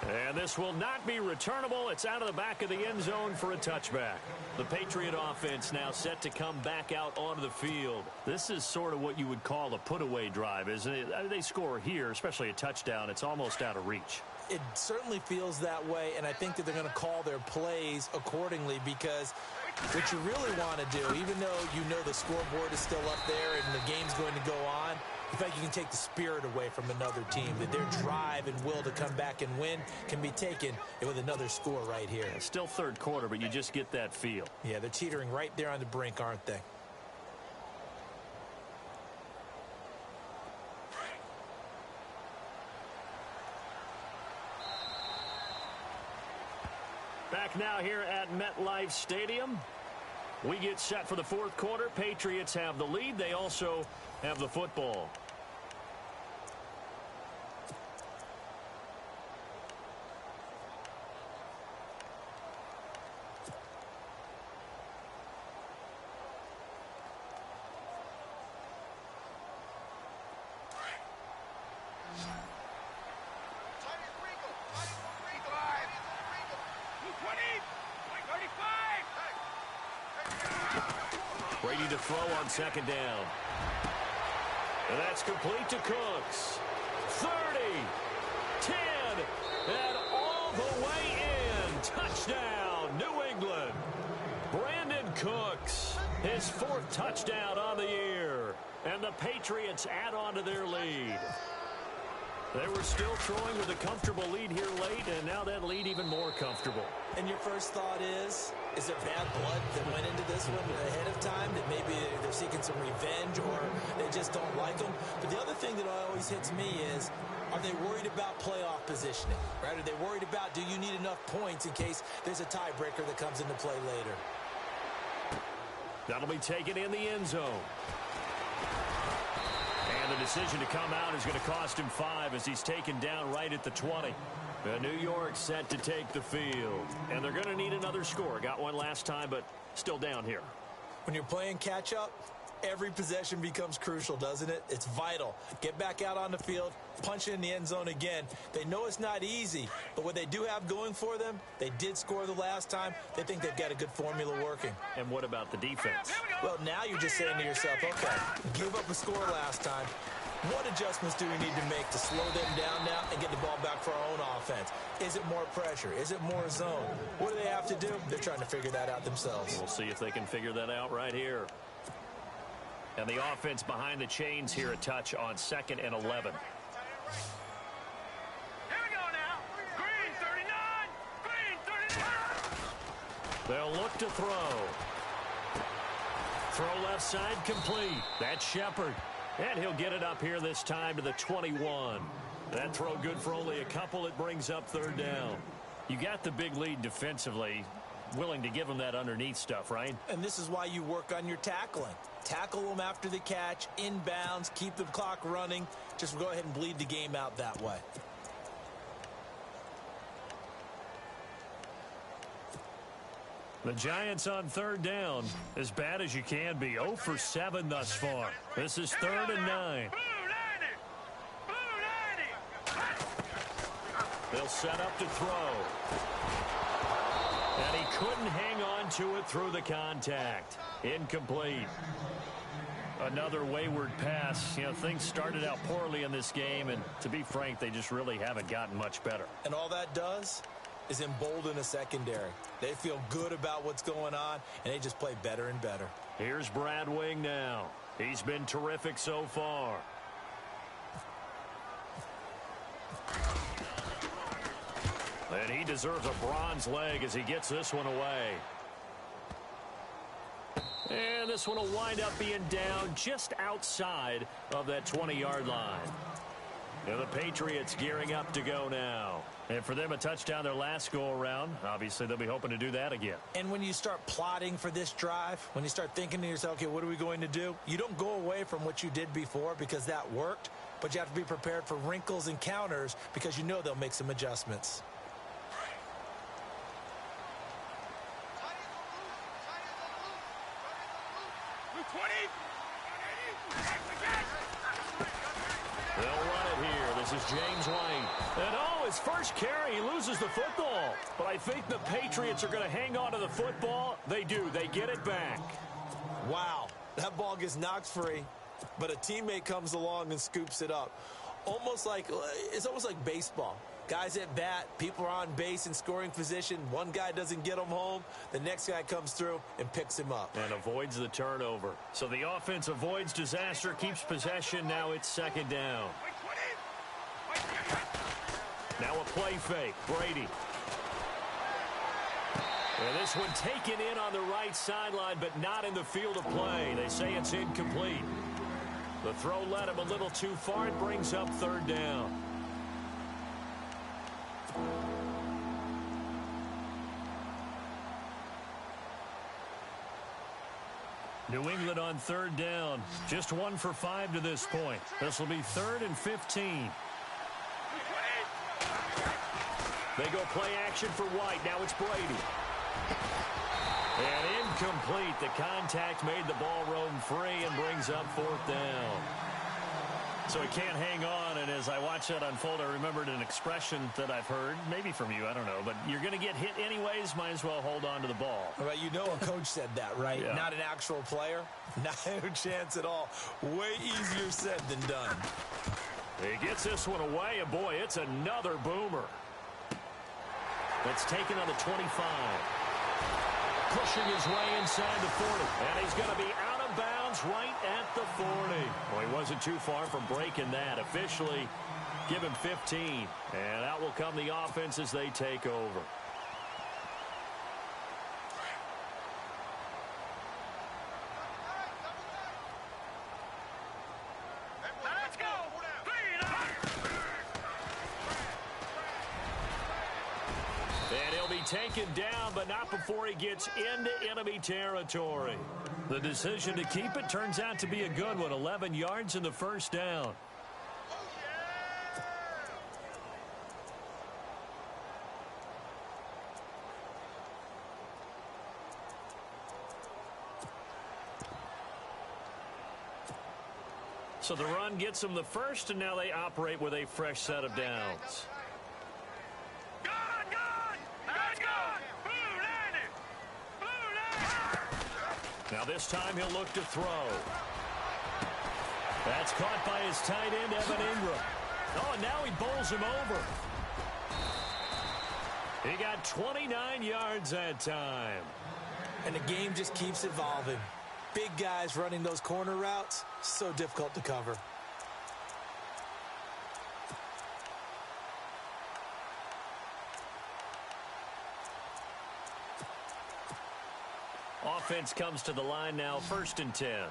And this will not be returnable. It's out of the back of the end zone for a touchback. The Patriot offense now set to come back out onto the field. This is sort of what you would call a put-away drive, isn't it? I mean, they score here, especially a touchdown. It's almost out of reach. It certainly feels that way, and I think that they're going to call their plays accordingly, because what you really want to do, even though you know the scoreboard is still up there and the game's going to go on, in fact, you can take the spirit away from another team, that their drive and will to come back and win can be taken with another score right here. It's still 3rd quarter, but you just get that feel. Yeah, they're teetering right there on the brink, aren't they? Back now here at MetLife Stadium. We get set for the 4th quarter. Patriots have the lead. They also have the football. Brady to throw on 2nd down. And that's complete to Cooks. 30, 10, and all the way in. Touchdown, New England. Brandon Cooks, his 4th touchdown on the year. And the Patriots add on to their lead. They were still throwing with a comfortable lead here late, and now that lead even more comfortable. And your first thought is there bad blood that went into this one ahead of time, that maybe they're seeking some revenge or they just don't like them? But the other thing that always hits me is, are they worried about playoff positioning? Right? Are they worried about, do you need enough points in case there's a tiebreaker that comes into play later? That'll be taken in the end zone. And the decision to come out is going to cost him 5 as he's taken down right at the 20. New York set to take the field. And they're going to need another score. Got one last time, but still down here. When you're playing catch-up, every possession becomes crucial, doesn't it? It's vital. Get back out on the field, punch it in the end zone again. They know it's not easy, but what they do have going for them, they did score the last time. They think they've got a good formula working. And what about the defense? Well, now you're just saying to yourself, okay, give up a score last time. What adjustments do we need to make to slow them down now and get the ball back for our own offense? Is it more pressure? Is it more zone? What do they have to do? They're trying to figure that out themselves. We'll see if they can figure that out right here. And the offense behind the chains here, a touch on 2nd and 11. Here we go now. Green 39. Green 39. They'll look to throw. Throw left side complete. That's Shepard. And he'll get it up here this time to the 21. That throw good for only a couple. It brings up 3rd down. You got the big lead defensively. Willing to give them that underneath stuff, right? And this is why you work on your tackling. Tackle them after the catch, inbounds, keep the clock running. Just go ahead and bleed the game out that way. The Giants on 3rd down, as bad as you can be. 0 for 7 thus far. This is 3rd and 9. They'll set up to throw. And he couldn't hang on to it through the contact. Incomplete. Another wayward pass. You know, things started out poorly in this game, and to be frank, they just really haven't gotten much better. And all that does is embolden a secondary. They feel good about what's going on, and they just play better and better. Here's Brad Wing now. He's been terrific so far. And he deserves a bronze leg as he gets this one away. And this one will wind up being down just outside of that 20-yard line. And the Patriots gearing up to go now. And for them, a touchdown their last go-around. Obviously, they'll be hoping to do that again. And when you start plotting for this drive, when you start thinking to yourself, okay, what are we going to do? You don't go away from what you did before because that worked, but you have to be prepared for wrinkles and counters because you know they'll make some adjustments. They'll run it here. This is James White. And oh, his first carry, he loses the football. But I think the Patriots are going to hang on to the football. They do. They get it back. Wow, that ball gets knocked free, but a teammate comes along and scoops it up. It's almost like baseball. Guys at bat, people are on base in scoring position. One guy doesn't get him home. The next guy comes through and picks him up. And avoids the turnover. So the offense avoids disaster, keeps possession. Now it's second down. Now a play fake. Brady. And this one taken in on the right sideline, but not in the field of play. They say it's incomplete. The throw led him a little too far. It brings up third down. New England on third down. Just 1 for 5 to this point. This will be 3rd and 15. They go play action for White. Now it's Brady. And incomplete. The contact made the ball roam free and brings up 4th down. So he can't hang on, and as I watch that unfold, I remembered an expression that I've heard, maybe from you, I don't know, but you're going to get hit anyways, might as well hold on to the ball. Well, you know a coach said that, right? Yeah. Not an actual player. Not a chance at all. Way easier said than done. He gets this one away, and boy, it's another boomer. That's taken on the 25. Pushing his way inside the 40. And he's going to be out of bounds right at the 40. Well, he wasn't too far from breaking that. Officially, give him 15. And out will come the offense as they take over. Let's go. And he'll be taken down, but not before he gets into enemy territory. The decision to keep it turns out to be a good one. 11 yards in the first down. So the run gets them the first, and now they operate with a fresh set of downs. Now this time he'll look to throw. That's caught by his tight end, Evan Ingram. Oh, and now he bowls him over. He got 29 yards that time. And the game just keeps evolving. Big guys running those corner routes, so difficult to cover. Offense comes to the line now, 1st and 10. Here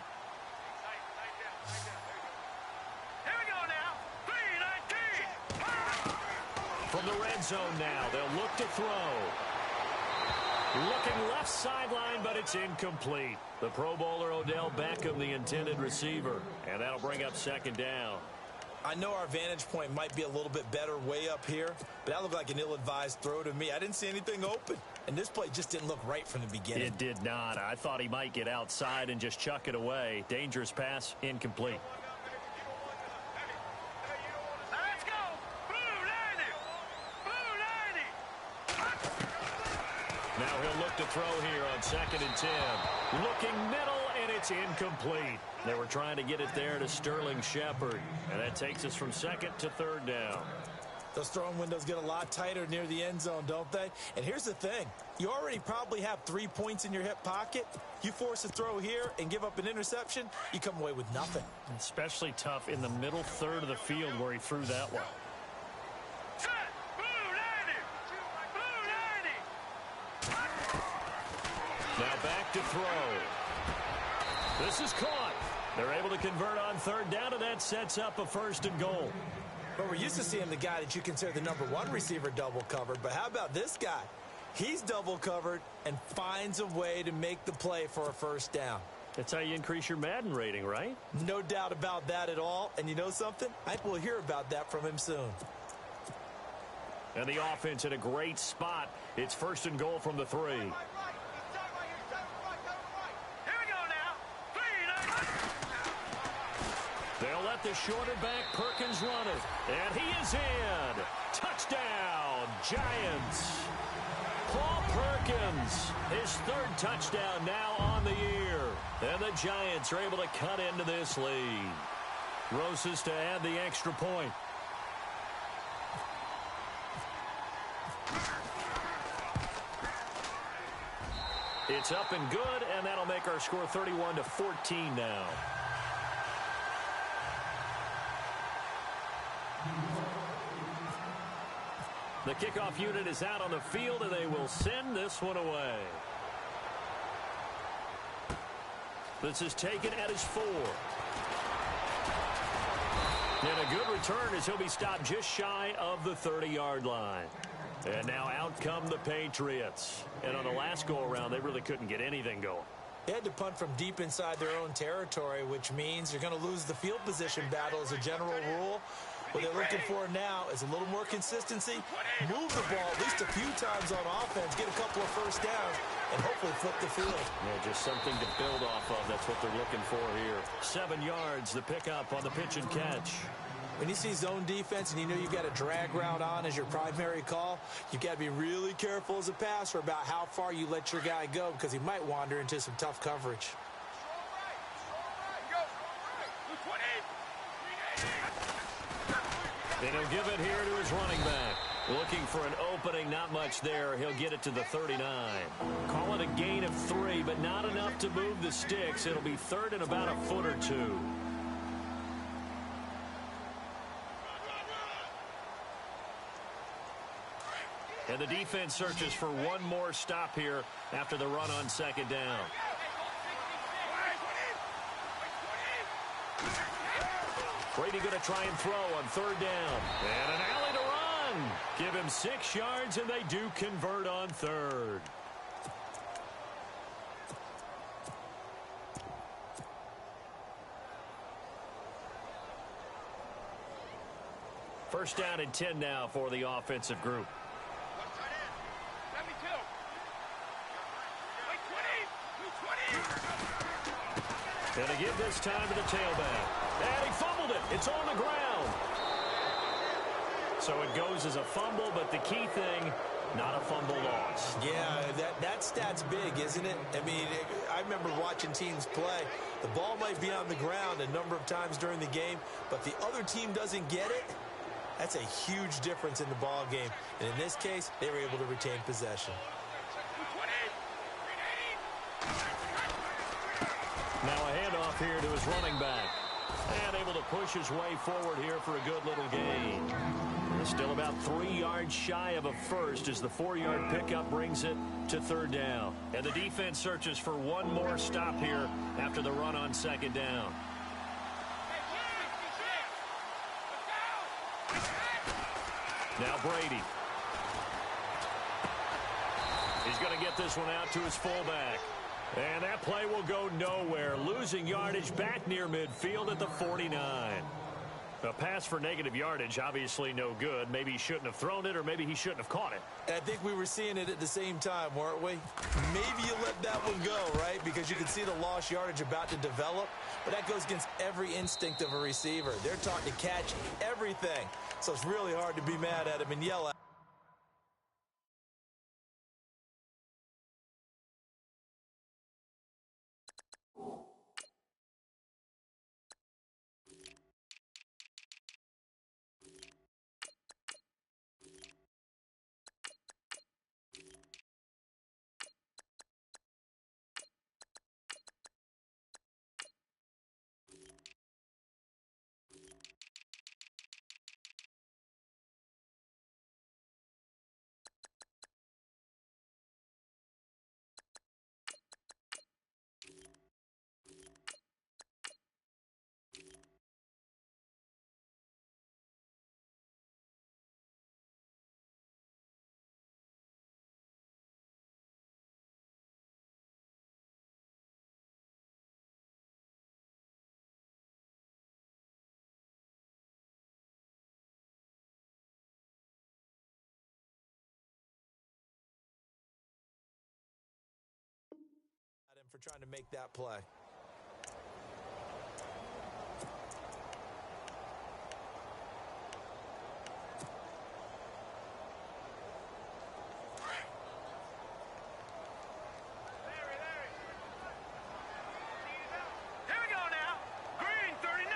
we go now. 3-19. From the red zone now, they'll look to throw. Looking left sideline, but it's incomplete. The Pro Bowler Odell Beckham, the intended receiver. And that'll bring up 2nd down. I know our vantage point might be a little bit better way up here, but that looked like an ill-advised throw to me. I didn't see anything open, and this play just didn't look right from the beginning. It did not. I thought he might get outside and just chuck it away. Dangerous pass, incomplete. Let's go. Blue 90. Blue 90. Now he'll look to throw here on 2nd and 10. Looking middle, and it's incomplete. They were trying to get it there to Sterling Shepard, and that takes us from 2nd to 3rd down. Those throwing windows get a lot tighter near the end zone, don't they? And here's the thing. You already probably have 3 points in your hip pocket. You force a throw here and give up an interception, you come away with nothing. Especially tough in the middle third of the field where he threw that one. Set. Blue 90. Now back to throw. This is caught. They're able to convert on 3rd down, and that sets up a 1st and goal. But we're used to seeing the guy that you consider the #1 receiver double covered. But how about this guy? He's double covered and finds a way to make the play for a 1st down. That's how you increase your Madden rating, right? No doubt about that at all. And you know something? I think we'll hear about that from him soon. And the offense in a great spot. It's 1st and goal from the 3. Here we go now. 3. They'll let the shorted back Perkins run it. And he is in. Touchdown, Giants. Paul Perkins, his 3rd touchdown now on the year. And the Giants are able to cut into this lead. Roses to add the extra point. It's up and good, and that'll make our score 31-14 now. The kickoff unit is out on the field, and they will send this one away. This is taken at his 4. And a good return as he'll be stopped just shy of the 30-yard line. And now out come the Patriots. And on the last go-around, they really couldn't get anything going. They had to punt from deep inside their own territory, which means you're going to lose the field position battle as a general rule. What they're looking for now is a little more consistency, move the ball at least a few times on offense, get a couple of 1st downs, and hopefully flip the field. Yeah, just something to build off of. That's what they're looking for here. 7 yards, the pickup on the pitch and catch. When you see zone defense and you know you've got a drag route on as your primary call, you've got to be really careful as a passer about how far you let your guy go because he might wander into some tough coverage. And he'll give it here to his running back. Looking for an opening, not much there. He'll get it to the 39. Call it a gain of 3, but not enough to move the sticks. It'll be 3rd and about a foot or 2. And the defense searches for one more stop here after the run on 2nd down. Brady going to try and throw on 3rd down. And an alley to run. Give him 6 yards, and they do convert on 3rd. First down and 10 now for the offensive group. And again this time to the tailback. And he fumbled it. It's on the ground. So it goes as a fumble, but the key thing, not a fumble loss. Yeah, that stat's big, isn't it? I mean, I remember watching teams play. The ball might be on the ground a number of times during the game, but the other team doesn't get it. That's a huge difference in the ball game. And in this case, they were able to retain possession. Now a handoff here to his running back. And able to push his way forward here for a good little gain. Still about 3 yards shy of a first as the 4-yard pickup brings it to 3rd down. And the defense searches for one more stop here after the run on 2nd down. Now Brady. He's going to get this one out to his fullback. And that play will go nowhere. Losing yardage back near midfield at the 49. A pass for negative yardage, obviously no good. Maybe he shouldn't have thrown it, or maybe he shouldn't have caught it. I think we were seeing it at the same time, weren't we? Maybe you let that one go, right? Because you can see the lost yardage about to develop. But that goes against every instinct of a receiver. They're taught to catch everything. So it's really hard to be mad at him and yell at him. for trying to make that play. Here we go now. Green, 39.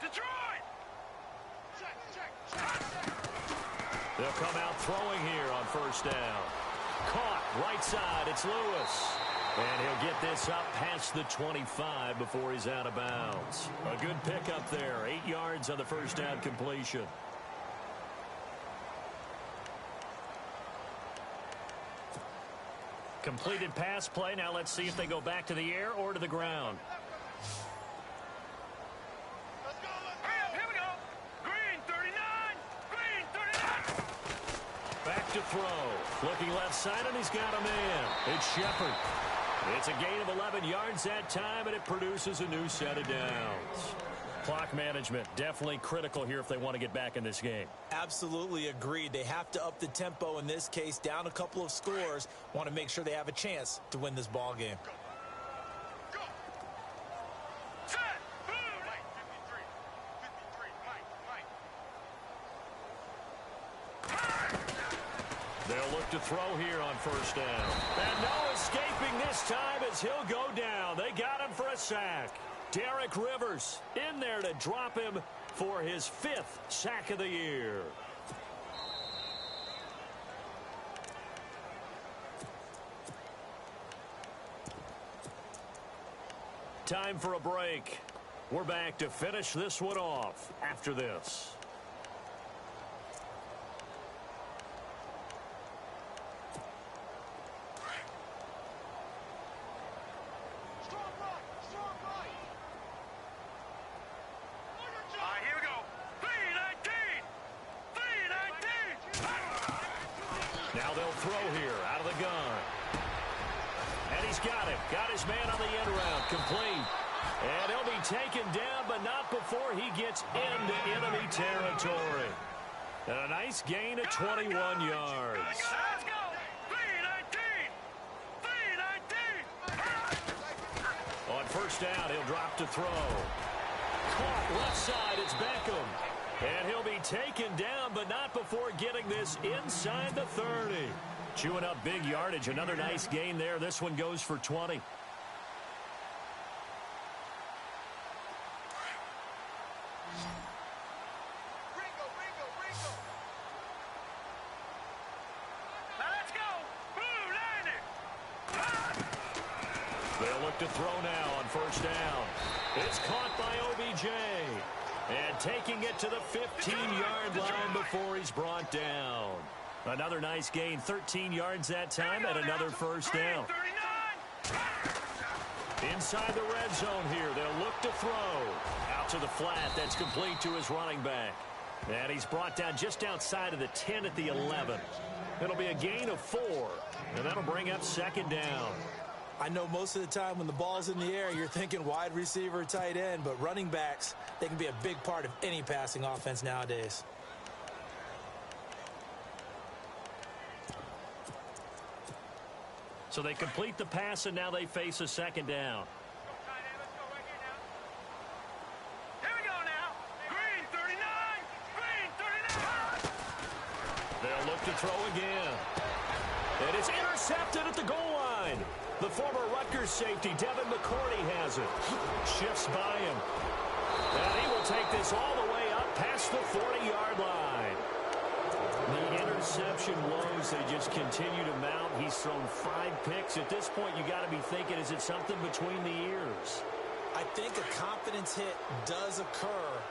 Detroit. They'll come out throwing here on first down. Caught right side. It's Lewis. And he'll get this up past the 25 before he's out of bounds. A good pickup there. 8 yards on the first down completion. Completed pass play. Now let's see if they go back to the air or to the ground. Here we go. Green, 39. Green, 39. Back to throw. Looking left side, and he's got a man. It's Shepard. It's a gain of 11 yards that time, and it produces a new set of downs. Clock management, definitely critical here if they want to get back in this game. Absolutely agreed. They have to up the tempo in this case, down a couple of scores. Want to make sure they have a chance to win this ball game. Go. Set. Boom. Mike, 53. 53. Mike. They'll look to throw here on first down. And no escaping this time as he'll go down. They got him for a sack. Derek Rivers in there to drop him for his 5th sack of the year. Time for a break. We're back to finish this one off after this. Here we go. 319. 319. Now they'll throw here out of the gun. And he's got it. Got his man on the end route. Complete. And he'll be taken down, but not before he gets into enemy territory. And a nice gain of 21 yards. Let's go. 319. 319. On first down, he'll drop to throw. Caught left side, it's Beckham. And he'll be taken down, but not before getting this inside the 30. Chewing up big yardage. Another nice gain there. This one goes for 20. Now let's go. Boom, landed. They'll look to throw now on first down. It's caught by OBJ. And taking it to the 15-yard line before he's brought down. Another nice gain, 13 yards that time, and another first down. 39. Inside the red zone here, they'll look to throw. Out to the flat, that's complete to his running back. And he's brought down just outside of the 10 at the 11. It'll be a gain of 4, and that'll bring up second down. I know most of the time when the ball's in the air, you're thinking wide receiver, tight end, but running backs, they can be a big part of any passing offense nowadays. So they complete the pass, and now they face a second down. Here we go now. Green, 39. Green, 39. They'll look to throw again. And it's intercepted at the goal line. The former Rutgers safety, Devin McCourty, has it. Shifts by him. And he will take this all the way up past the 40-yard line. The interception woes, they just continue to mount. He's thrown 5 picks. At this point, you got to be thinking, is it something between the ears? I think a confidence hit does occur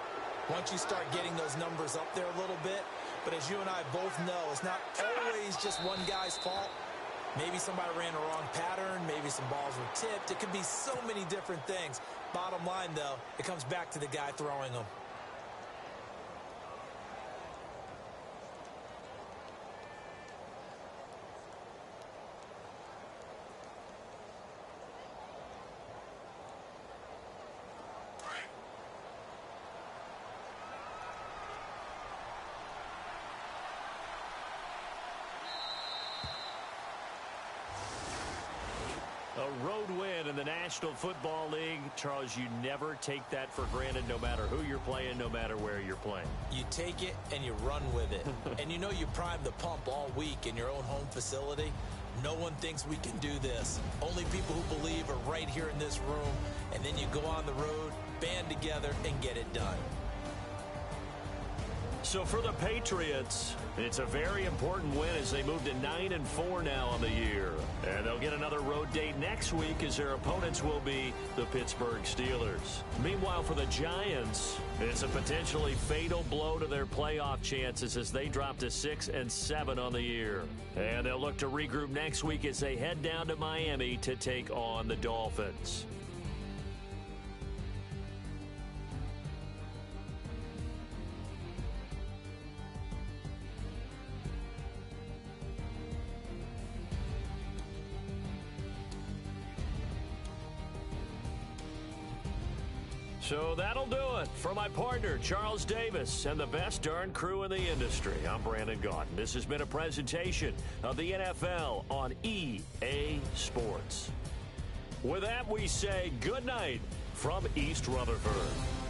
once you start getting those numbers up there a little bit. But as you and I both know, it's not always just one guy's fault. Maybe somebody ran a wrong pattern. Maybe some balls were tipped. It could be so many different things. Bottom line, though, it comes back to the guy throwing them. in the National Football League, Charles, you never take that for granted no matter who you're playing, no matter where you're playing. You take it and you run with it. And you know you prime the pump all week in your own home facility. No one thinks we can do this. Only people who believe are right here in this room. And then you go on the road, band together, and get it done. So for the Patriots, it's a very important win as they move to 9-4 now on the year. And they'll get another road date next week as their opponents will be the Pittsburgh Steelers. Meanwhile, for the Giants, it's a potentially fatal blow to their playoff chances as they drop to 6-7 on the year. And they'll look to regroup next week as they head down to Miami to take on the Dolphins. So that'll do it. For my partner, Charles Davis, and the best darn crew in the industry, I'm Brandon Gaudin. This has been a presentation of the NFL on EA Sports. With that, we say good night from East Rutherford.